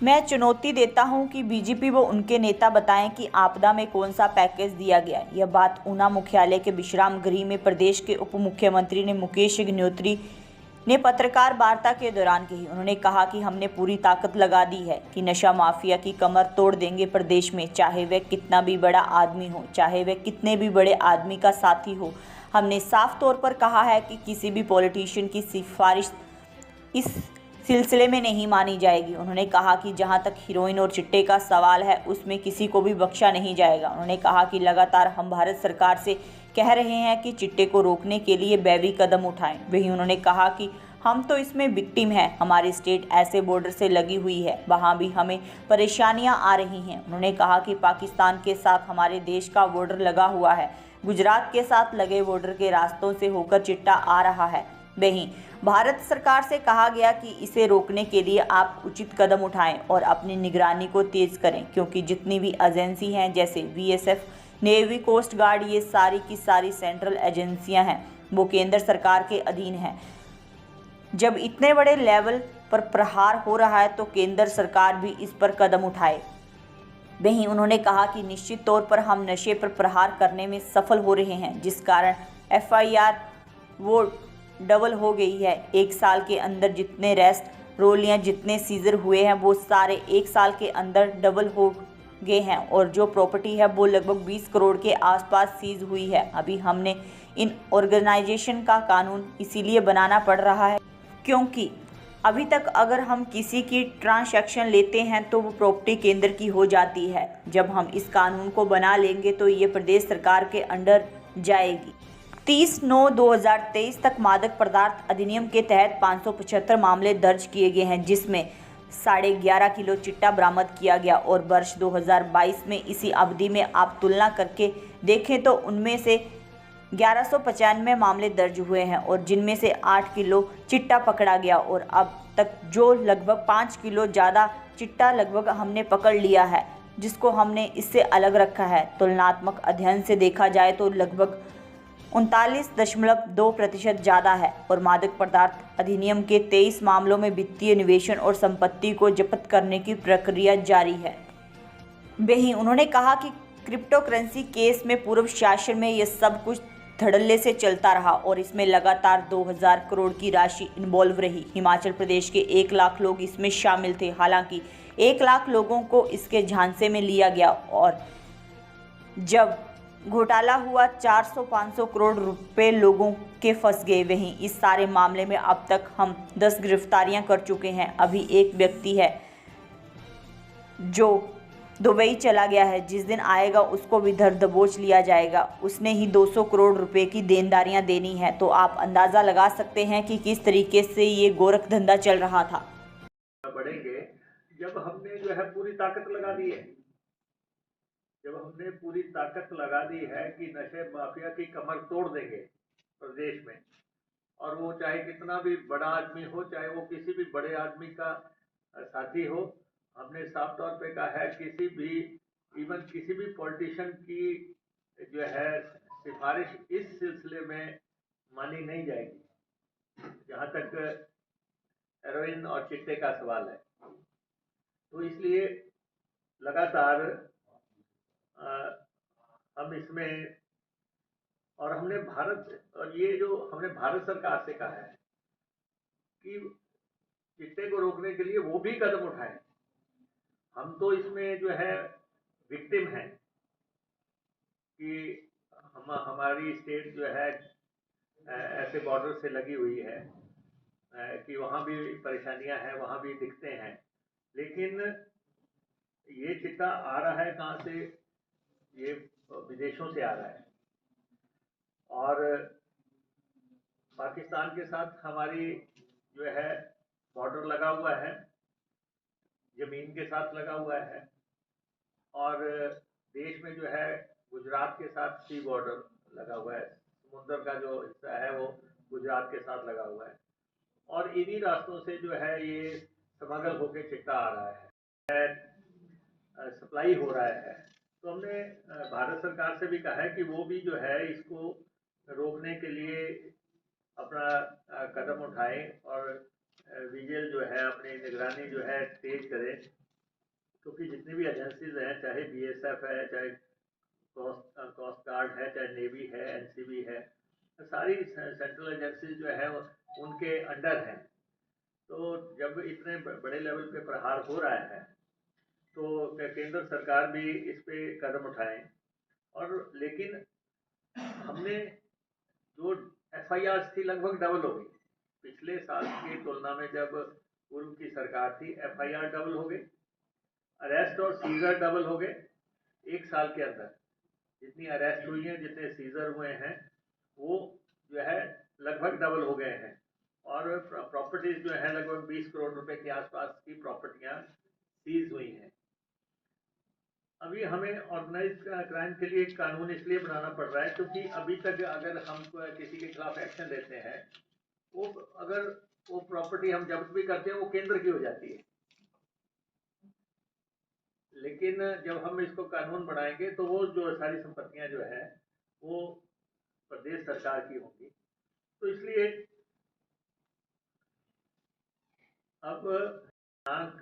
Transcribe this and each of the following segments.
मैं चुनौती देता हूं कि बीजेपी व उनके नेता बताएं कि आपदा में कौन सा पैकेज दिया गया। यह बात ऊना मुख्यालय के विश्राम गृह में प्रदेश के उप मुख्यमंत्री ने मुकेश अग्निहोत्री ने पत्रकार वार्ता के दौरान कही। उन्होंने कहा कि हमने पूरी ताकत लगा दी है कि नशा माफिया की कमर तोड़ देंगे प्रदेश में, चाहे वह कितना भी बड़ा आदमी हो, चाहे वह कितने भी बड़े आदमी का साथी हो। हमने साफ तौर पर कहा है कि किसी भी पॉलिटिशियन की सिफारिश इस सिलसिले में नहीं मानी जाएगी। उन्होंने कहा कि जहां तक हीरोइन और चिट्टे का सवाल है, उसमें किसी को भी बख्शा नहीं जाएगा। उन्होंने कहा कि लगातार हम भारत सरकार से कह रहे हैं कि चिट्टे को रोकने के लिए दैवीय कदम उठाएं। वहीं उन्होंने कहा कि हम तो इसमें विक्टिम हैं। हमारी स्टेट ऐसे बॉर्डर से लगी हुई है, वहाँ भी हमें परेशानियाँ आ रही हैं। उन्होंने कहा कि पाकिस्तान के साथ हमारे देश का बॉर्डर लगा हुआ है, गुजरात के साथ लगे बॉर्डर के रास्तों से होकर चिट्टा आ रहा है। वहीं भारत सरकार से कहा गया कि इसे रोकने के लिए आप उचित कदम उठाएं और अपनी निगरानी को तेज करें, क्योंकि जितनी भी एजेंसी हैं जैसे बीएसएफ, नेवी, कोस्ट गार्ड, ये सारी की सारी सेंट्रल एजेंसियां हैं, वो केंद्र सरकार के अधीन हैं। जब इतने बड़े लेवल पर प्रहार हो रहा है तो केंद्र सरकार भी इस पर कदम उठाए। वहीं उन्होंने कहा कि निश्चित तौर पर हम नशे पर प्रहार करने में सफल हो रहे हैं, जिस कारण एफआईआर वो डबल हो गई है। एक साल के अंदर जितने रेस्ट रोल या जितने सीजर हुए हैं वो सारे एक साल के अंदर डबल हो गए हैं, और जो प्रॉपर्टी है वो लगभग 20 करोड़ के आसपास सीज हुई है। अभी हमने इन ऑर्गेनाइजेशन का कानून इसीलिए बनाना पड़ रहा है क्योंकि अभी तक अगर हम किसी की ट्रांजैक्शन लेते हैं तो वो प्रॉपर्टी केंद्र की हो जाती है। जब हम इस कानून को बना लेंगे तो ये प्रदेश सरकार के अंडर जाएगी। 30/9/2023 तक मादक पदार्थ अधिनियम के तहत 575 मामले दर्ज किए गए हैं, जिसमें 11.5 किलो चिट्टा बरामद किया गया। और वर्ष 2022 में इसी अवधि में आप तुलना करके देखें तो उनमें से 1195 मामले दर्ज हुए हैं, और जिनमें से 8 किलो चिट्टा पकड़ा गया। और अब तक जो लगभग 5 किलो ज़्यादा चिट्टा लगभग हमने पकड़ लिया है, जिसको हमने इससे अलग रखा है। तुलनात्मक अध्ययन से देखा जाए तो लगभग 39.2% ज़्यादा है। और मादक पदार्थ अधिनियम के 23 मामलों में वित्तीय निवेशन और संपत्ति को जब्त करने की प्रक्रिया जारी है। वहीं उन्होंने कहा कि क्रिप्टो करेंसी केस में पूर्व शासन में यह सब कुछ धड़ल्ले से चलता रहा और इसमें लगातार 2000 करोड़ की राशि इन्वॉल्व रही। हिमाचल प्रदेश के 1 लाख लोग इसमें शामिल थे। हालांकि 1 लाख लोगों को इसके झांसे में लिया गया, और जब घोटाला हुआ 400-500 करोड़ रुपए लोगों के फंस गए। वहीं इस सारे मामले में अब तक हम 10 गिरफ्तारियां कर चुके हैं। अभी एक व्यक्ति है जो दुबई चला गया है, जिस दिन आएगा उसको भी धर दबोच लिया जाएगा। उसने ही 200 करोड़ रुपए की देनदारियां देनी है। तो आप अंदाज़ा लगा सकते हैं कि किस तरीके से ये गोरख धंधा चल रहा था। बढ़ेंगे जब हमने जो है पूरी ताकत लगा दी है, जब हमने पूरी ताकत लगा दी है कि नशे माफिया की कमर तोड़ देंगे प्रदेश में, और वो चाहे कितना भी बड़ा आदमी हो, चाहे वो किसी भी बड़े आदमी का साथी हो। हमने साफ तौर पे कहा है किसी भी इवन किसी भी पॉलिटिशियन की जो है सिफारिश इस सिलसिले में मानी नहीं जाएगी, जहां तक हेरोइन और चिट्टे का सवाल है। तो इसलिए लगातार हम इसमें, और हमने भारत सरकार से कहा है कि चिट्टे को रोकने के लिए वो भी कदम उठाएं। हम तो इसमें जो है विक्टिम हैं कि हमारी स्टेट जो है ऐसे बॉर्डर से लगी हुई है कि वहाँ भी परेशानियां हैं, वहाँ भी दिखते हैं। लेकिन ये चिट्टा आ रहा है कहाँ से? ये विदेशों से आ रहा है, और पाकिस्तान के साथ हमारी जो है बॉर्डर लगा हुआ है, जमीन के साथ लगा हुआ है, और देश में जो है गुजरात के साथ सी बॉर्डर लगा हुआ है। समुद्र का जो हिस्सा है वो गुजरात के साथ लगा हुआ है, और इन्हीं रास्तों से जो है ये स्मगल होके चिट्टा आ रहा है, सप्लाई हो रहा है। तो हमने भारत सरकार से भी कहा है कि वो भी जो है इसको रोकने के लिए अपना कदम उठाएं, और विजिल जो है अपनी निगरानी जो है तेज करें, क्योंकि जितनी भी एजेंसीज हैं, चाहे बीएसएफ है, चाहे कोस्ट गार्ड है, चाहे नेवी है, एनसीबी है, सारी सेंट्रल एजेंसी जो है उनके अंडर हैं। तो जब इतने बड़े लेवल पे प्रहार हो रहा है तो केंद्र सरकार भी इस पे कदम उठाए। और लेकिन हमने जो एफआईआर थी लगभग डबल हो गई पिछले साल की तुलना में। जब पूर्व की सरकार थी, एफआईआर डबल हो गई, अरेस्ट और सीजर डबल हो गए। एक साल के अंदर जितनी अरेस्ट हुई हैं, जितने सीजर हुए हैं, वो जो है लगभग डबल हो गए हैं। और प्रॉपर्टीज जो है लगभग 20 करोड़ रुपए के आसपास की प्रॉपर्टियां सीज हुई हैं। अभी हमें ऑर्गेनाइज क्राइम के लिए कानून इसलिए बनाना पड़ रहा है क्योंकि अभी तक अगर हम किसी के खिलाफ एक्शन लेते हैं, वो अगर वो प्रॉपर्टी हम जब्त भी करते हैं, वो केंद्र की हो जाती है। लेकिन जब हम इसको कानून बनाएंगे तो वो जो सारी संपत्तियां जो है वो प्रदेश सरकार की होंगी। तो इसलिए अब दिनांक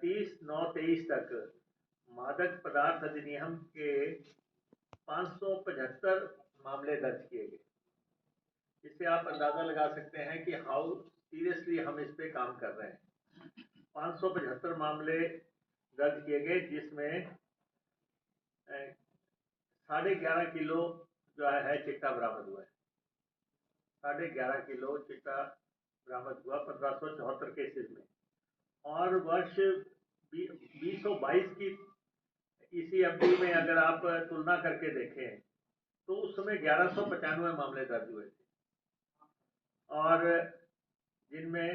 30/9/23 तक मादक पदार्थ अधिनियम के 575 मामले दर्ज किए गए। इससे आप अंदाजा लगा सकते हैं कि हाउ सीरियसली हम इस पे काम कर रहे हैं। 575 मामले दर्ज किए गए, जिसमें 11.5 किलो जो है चिट्टा बरामद हुआ है। 11.5 किलो चिट्टा बरामद हुआ 1574 केसेस में। और वर्ष 2022 की इसी अवधि में अगर आप तुलना करके देखें तो उस समय 1195 मामले दर्ज हुए थे, और जिनमें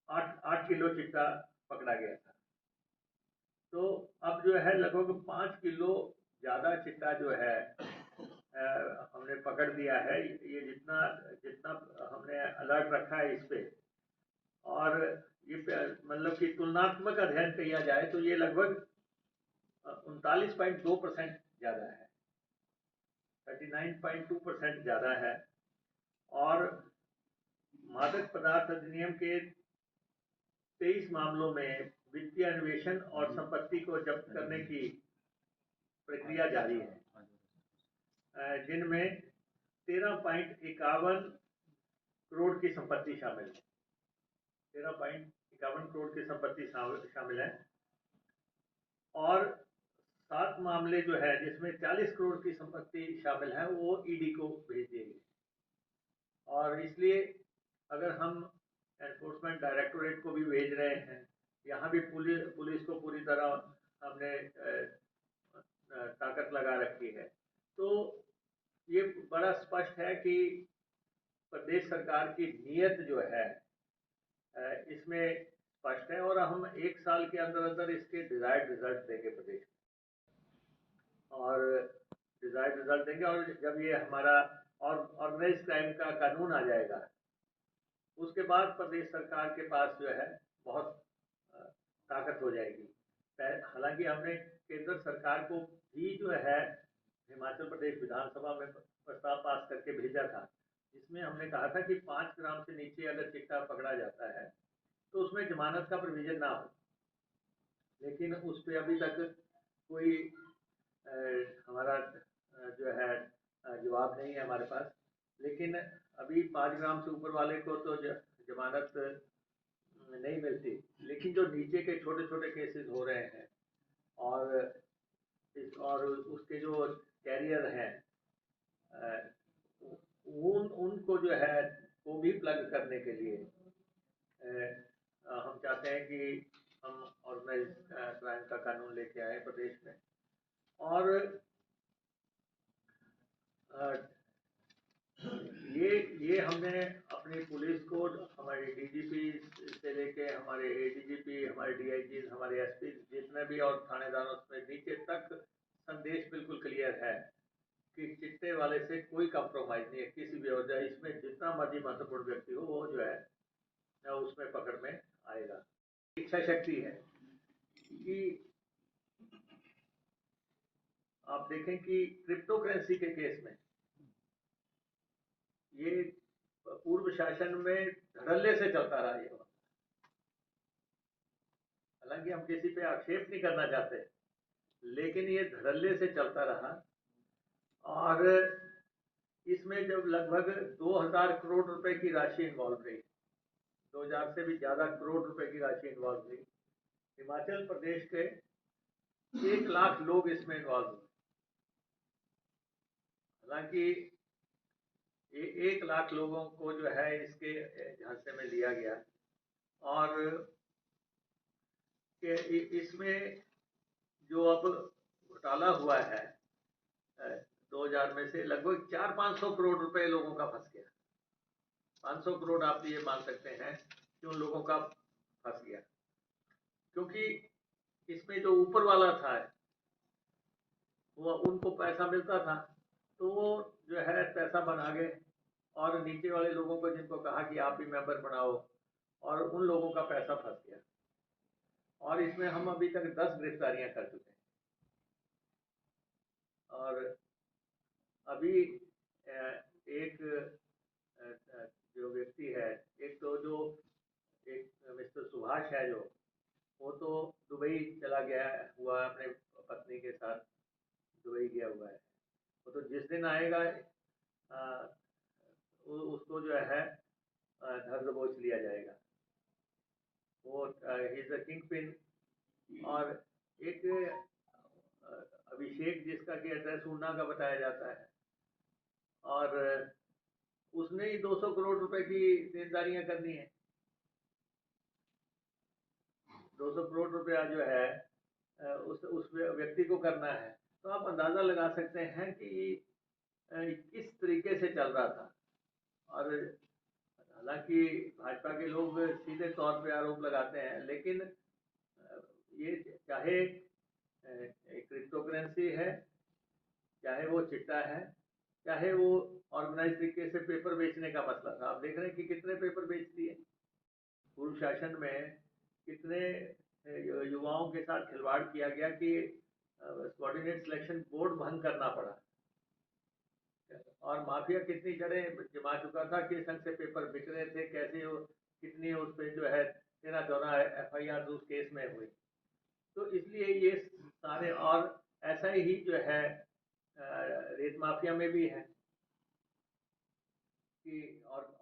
8 किलो चिट्टा पकड़ा गया था। तो अब जो है लगभग 5 किलो ज्यादा चिट्टा जो है हमने पकड़ दिया है। ये जितना जितना हमने अलर्ट रखा है इस पे, और ये मतलब कि तुलनात्मक अध्ययन किया जाए तो ये लगभग 39.2% ज्यादा है, 39.2% ज्यादा है। और मादक पदार्थ अधिनियम के 23 मामलों में वित्तीय अन्वेषण और संपत्ति को जब्त करने की प्रक्रिया जारी है, जिनमें 13.51 करोड़ की संपत्ति शामिल है। 13.51 करोड़ की संपत्ति शामिल है। और 7 मामले जो है जिसमें 40 करोड़ की संपत्ति शामिल है, वो ईडी को भेज दिए गए। और इसलिए अगर हम एनफोर्समेंट डायरेक्टोरेट को भी भेज रहे हैं, यहाँ भी पुलिस को पूरी तरह हमने ताकत लगा रखी है। तो ये बड़ा स्पष्ट है कि प्रदेश सरकार की नीयत जो है इसमें स्पष्ट है, और हम 1 साल के अंदर अंदर इसके डिजायर्ड रिजल्ट देंगे प्रदेश में, और डिजायर्ड रिजल्ट देंगे। और जब ये हमारा ऑर्गेनाइज क्राइम का कानून आ जाएगा, उसके बाद प्रदेश सरकार के पास जो है बहुत ताकत हो जाएगी। हालांकि हमने केंद्र सरकार को भी जो है हिमाचल प्रदेश विधानसभा में प्रस्ताव पास करके भेजा था, जिसमें हमने कहा था कि 5 ग्राम से नीचे अगर चिट्टा पकड़ा जाता है तो उसमें जमानत का प्रोविजन ना हो। लेकिन उस पर अभी तक कोई हमारा जो है जवाब नहीं है हमारे पास। लेकिन अभी 5 ग्राम से ऊपर वाले को तो जमानत नहीं मिलती, लेकिन जो नीचे के छोटे छोटे केसेस हो रहे हैं और उसके जो कैरियर हैं, उनको जो है वो भी प्लग करने के लिए हम चाहते हैं कि हम ऑर्गेनाइज क्राइम का कानून लेके आए प्रदेश में। और ये हमने अपनी पुलिस को, हमारे डीजीपी से लेके हमारे एडीजीपी, हमारे डीआईजी, हमारे एसपी, जितने भी और थानेदारों में नीचे तक संदेश बिल्कुल क्लियर है कि चिट्टे वाले से कोई कॉम्प्रोमाइज नहीं है किसी भी वजह। इसमें जितना मर्जी महत्वपूर्ण व्यक्ति हो, वो जो है उसमें पकड़ में आएगा। इच्छा शक्ति है कि आप देखें कि क्रिप्टो करेंसी के केस में ये पूर्व शासन में धड़ल्ले से चलता रहा। ये हालांकि हम किसी पे आक्षेप नहीं करना चाहते, लेकिन ये धड़ल्ले से चलता रहा। और इसमें जब लगभग 2000 करोड़ रुपए की राशि इन्वॉल्व रही, 2000 से भी ज्यादा करोड़ रुपए की राशि इन्वॉल्व रही, हिमाचल प्रदेश के 1 लाख लोग इसमें इन्वॉल्व हुए। हालांकि ये 1 लाख लोगों को जो है इसके झांसे में लिया गया, और इसमें जो अब घोटाला हुआ है 2000 में से लगभग 400-500 करोड़ रुपए लोगों का फंस गया। 500 करोड़ आप ये मान सकते हैं कि उन लोगों का फंस गया, क्योंकि इसमें जो ऊपर वाला था वो उनको पैसा मिलता था, तो वो जो है पैसा बना गए, और नीचे वाले लोगों को जिनको कहा कि आप भी मेंबर बनाओ, और उन लोगों का पैसा फंस गया। और इसमें हम अभी तक 10 गिरफ्तारियां कर चुके हैं। और अभी एक जो व्यक्ति है, एक तो जो एक मिस्टर सुभाष है, जो वो तो दुबई चला गया हुआ, अपने पत्नी के साथ दुबई गया हुआ है। वो तो जिस दिन आएगा उसको जो है धर दबोच लिया जाएगा। वो he is a king pin. और एक अभिषेक, जिसका कि एड्रेस ऊना का बताया जाता है, और उसने ही 200 करोड़ रुपए की देनदारियां करनी है। 200 करोड़ रुपया जो है उस व्यक्ति को करना है। तो आप अंदाजा लगा सकते हैं कि किस तरीके से चल रहा था। और हालांकि भाजपा के लोग सीधे तौर पे आरोप लगाते हैं, लेकिन ये चाहे क्रिप्टो करेंसी है, चाहे वो चिट्टा है, चाहे वो ऑर्गेनाइज तरीके से पेपर बेचने का मसला था। आप देख रहे हैं कि कितने पेपर बेच दिए। पूर्व शासन में कितने युवाओं के साथ खिलवाड़ किया गया कि कोऑर्डिनेट सिलेक्शन बोर्ड भंग करना पड़ा। और माफिया कितनी जड़ें जमा चुका था, किस ढंग से पेपर बिक रहे थे, कैसे वो कितनी उस पर जो है 13-14 FIR उस केस में हुई। तो इसलिए ये सारे, और ऐसा ही जो है रेत माफिया में भी है कि, और